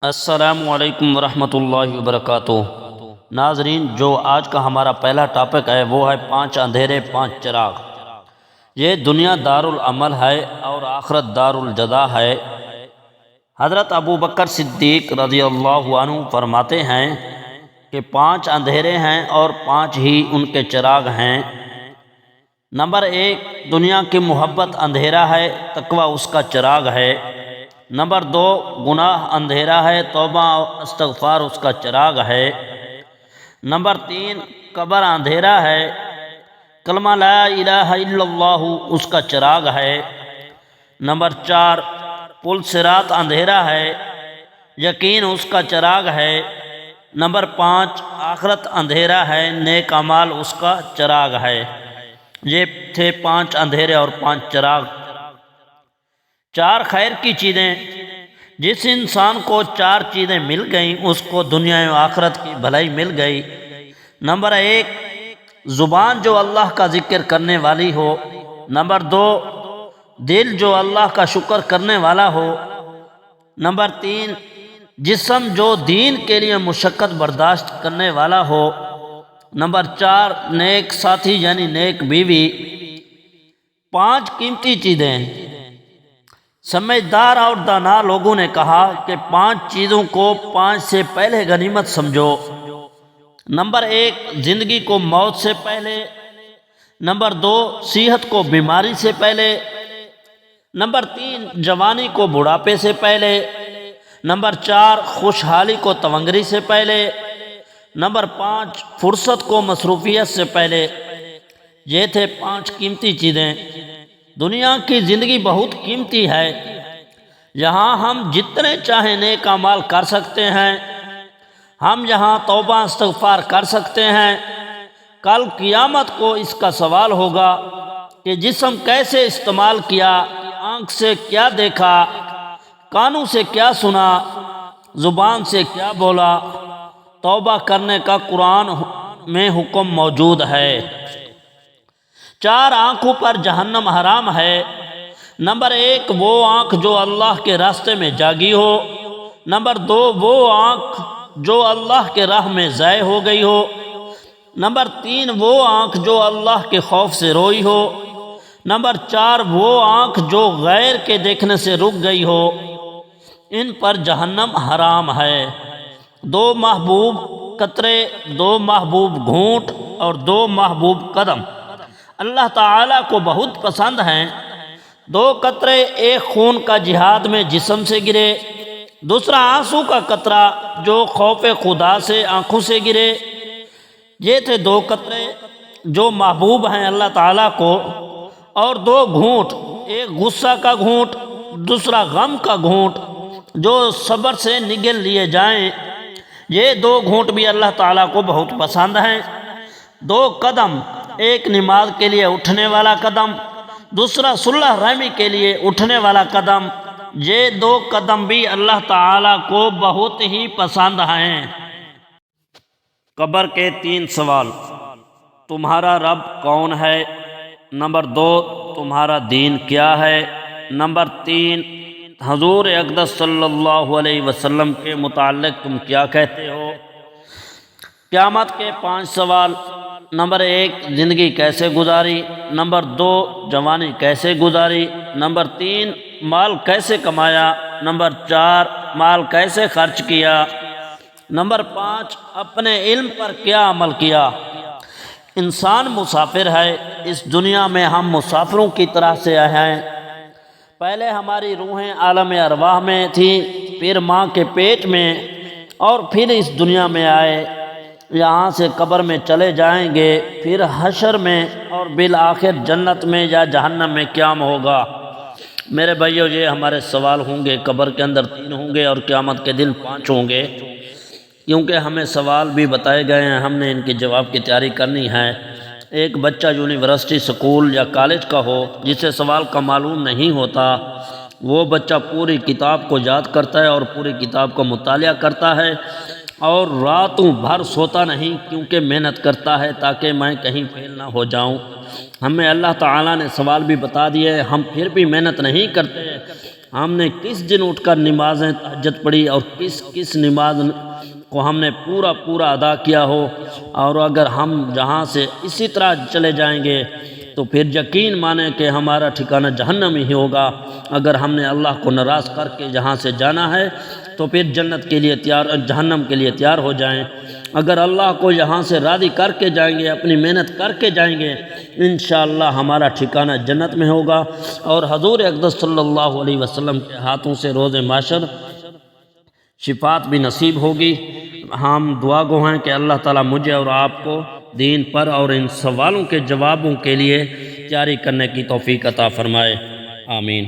السلام علیکم ورحمۃ اللہ وبرکاتہ۔ ناظرین، جو آج کا ہمارا پہلا ٹاپک ہے وہ ہے 5 اندھیرے 5 چراغ۔ یہ دنیا دار العمل ہے اور آخرت دار الجزا ہے۔ حضرت ابو بکر صدیق رضی اللہ عنہ فرماتے ہیں کہ 5 اندھیرے ہیں اور 5 ہی ان کے چراغ ہیں۔ نمبر 1، دنیا کی محبت اندھیرا ہے، تقوی اس کا چراغ ہے۔ نمبر 2، گناہ اندھیرا ہے، توبہ استغفار اس کا چراغ ہے۔ نمبر 3، قبر اندھیرا ہے، کلمہ لا الہ الا اللہ اس کا چراغ ہے۔ نمبر 4، پل صراط اندھیرا ہے، یقین اس کا چراغ ہے۔ نمبر 5، آخرت اندھیرا ہے، نیک اعمال اس کا چراغ ہے۔ یہ تھے 5 اندھیرے اور 5 چراغ۔ 4 خیر کی چیزیں، جس انسان کو 4 چیزیں مل گئیں اس کو دنیا و آخرت کی بھلائی مل گئی۔ نمبر 1، زبان جو اللہ کا ذکر کرنے والی ہو۔ نمبر 2، دل جو اللہ کا شکر کرنے والا ہو۔ نمبر 3، جسم جو دین کے لیے مشقت برداشت کرنے والا ہو۔ نمبر 4، نیک ساتھی یعنی نیک بیوی۔ 5 قیمتی چیزیں۔ سمجھدار اور دانا لوگوں نے کہا کہ 5 چیزوں کو 5 سے پہلے غنیمت سمجھو۔ نمبر 1، زندگی کو موت سے پہلے۔ نمبر 2، صحت کو بیماری سے پہلے۔ نمبر 3، جوانی کو بڑھاپے سے پہلے۔ نمبر 4، خوشحالی کو تونگری سے پہلے۔ نمبر 5، فرصت کو مصروفیت سے پہلے۔ یہ تھے 5 قیمتی چیزیں۔ دنیا کی زندگی بہت قیمتی ہے، یہاں ہم جتنے چاہیں نیک اعمال کر سکتے ہیں، ہم یہاں توبہ استغفار کر سکتے ہیں۔ کل قیامت کو اس کا سوال ہوگا کہ جسم کیسے استعمال کیا، آنکھ سے کیا دیکھا، کانوں سے کیا سنا، زبان سے کیا بولا۔ توبہ کرنے کا قرآن میں حکم موجود ہے۔ 4 آنکھوں پر جہنم حرام ہے۔ نمبر 1، وہ آنکھ جو اللہ کے راستے میں جاگی ہو۔ نمبر 2، وہ آنکھ جو اللہ کے راہ میں ضائع ہو گئی ہو۔ نمبر 3، وہ آنکھ جو اللہ کے خوف سے روئی ہو۔ نمبر 4، وہ آنکھ جو غیر کے دیکھنے سے رک گئی ہو۔ ان پر جہنم حرام ہے۔ 2 محبوب قطرے، 2 محبوب گھونٹ اور 2 محبوب قدم اللہ تعالیٰ کو بہت پسند ہیں۔ 2 قطرے، ایک خون کا جہاد میں جسم سے گرے، دوسرا آنسو کا قطرہ جو خوف خدا سے آنکھوں سے گرے۔ یہ تھے 2 قطرے جو محبوب ہیں اللہ تعالیٰ کو۔ اور 2 گھونٹ، ایک غصہ کا گھونٹ، دوسرا غم کا گھونٹ جو صبر سے نگل لیے جائیں۔ یہ 2 گھونٹ بھی اللہ تعالیٰ کو بہت پسند ہیں۔ 2 قدم، ایک نماز کے لیے اٹھنے والا قدم، دوسرا صلح رحمی کے لیے اٹھنے والا قدم۔ یہ 2 قدم بھی اللہ تعالیٰ کو بہت ہی پسند ہیں۔ قبر کے 3 سوال۔ تمہارا رب کون ہے؟ نمبر 2، تمہارا دین کیا ہے؟ نمبر 3، حضور اقدس صلی اللہ علیہ وسلم کے متعلق تم کیا کہتے ہو؟ قیامت کے 5 سوال۔ نمبر 1، زندگی کیسے گزاری؟ نمبر 2، جوانی کیسے گزاری؟ نمبر 3، مال کیسے کمایا؟ نمبر 4، مال کیسے خرچ کیا؟ نمبر 5، اپنے علم پر کیا عمل کیا؟ انسان مسافر ہے، اس دنیا میں ہم مسافروں کی طرح سے آئے ہیں۔ پہلے ہماری روحیں عالم ارواح میں تھیں، پھر ماں کے پیٹ میں، اور پھر اس دنیا میں آئے۔ یہاں سے قبر میں چلے جائیں گے، پھر حشر میں، اور بالآخر جنت میں یا جہنم میں قیام ہوگا۔ میرے بھائیو، یہ ہمارے سوال ہوں گے۔ قبر کے اندر 3 ہوں گے اور قیامت کے دن 5 ہوں گے، کیونکہ ہمیں سوال بھی بتائے گئے ہیں، ہم نے ان کے جواب کی تیاری کرنی ہے۔ ایک بچہ یونیورسٹی، سکول یا کالج کا ہو جسے سوال کا معلوم نہیں ہوتا، وہ بچہ پوری کتاب کو یاد کرتا ہے اور پوری کتاب کا مطالعہ کرتا ہے اور راتوں بھر سوتا نہیں، کیونکہ محنت کرتا ہے تاکہ میں کہیں فیل نہ ہو جاؤں۔ ہمیں اللہ تعالیٰ نے سوال بھی بتا دیے، ہم پھر بھی محنت نہیں کرتے، ہم نے کس دن اٹھ کر نمازیں تہجد پڑھی اور کس نماز کو ہم نے پورا ادا کیا ہو، اور اگر ہم جہاں سے اسی طرح چلے جائیں گے تو پھر یقین مانیں کہ ہمارا ٹھکانہ جہنم ہی ہوگا۔ اگر ہم نے اللہ کو ناراض کر کے جہاں سے جانا ہے تو پھر جنت کے لیے جہنم کے لیے تیار ہو جائیں۔ اگر اللہ کو یہاں سے راضی کر کے جائیں گے، اپنی محنت کر کے جائیں گے، انشاءاللہ ہمارا ٹھکانہ جنت میں ہوگا، اور حضور اقدس صلی اللہ علیہ وسلم کے ہاتھوں سے روز محشر شفاعت بھی نصیب ہوگی۔ ہم دعا گو ہیں کہ اللہ تعالیٰ مجھے اور آپ کو دین پر اور ان سوالوں کے جوابوں کے لیے تیاری کرنے کی توفیق عطا فرمائے، آمین۔